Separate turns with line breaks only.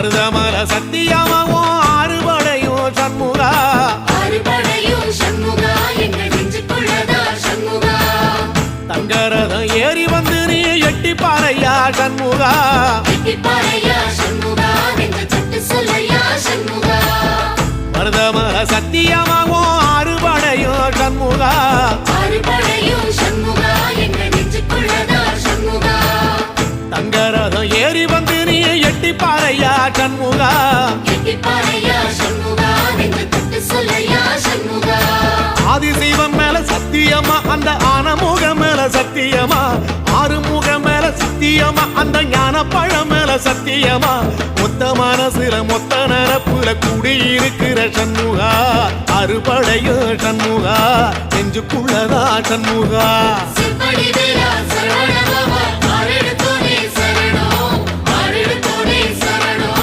மருதமல சத்தியமாவோ அறுபடையும் சண்முகா தங்கரதம் ஏறி வந்து நீ எட்டி பாறையா சண்முகா மருதமல சத்தியமாவோ அறுபடையும் சண்முகா தங்கரதம் ஏறி வந்து நீ எட்டி பாறையா சண்முகா ஆதிசைவம் மேல சத்தியமா அந்த ஆனமுகம் மேல சத்தியமா ஆறுமுகம் மேல சத்தியமா அந்த ஞான பழம் மேல சத்தியமா மொத்த மனசுல மொத்த நரப்புல குடியிருக்கிற சண்முகா அறுபடையும் சண்முகா நெஞ்சுக்குள்ளதா சண்முகா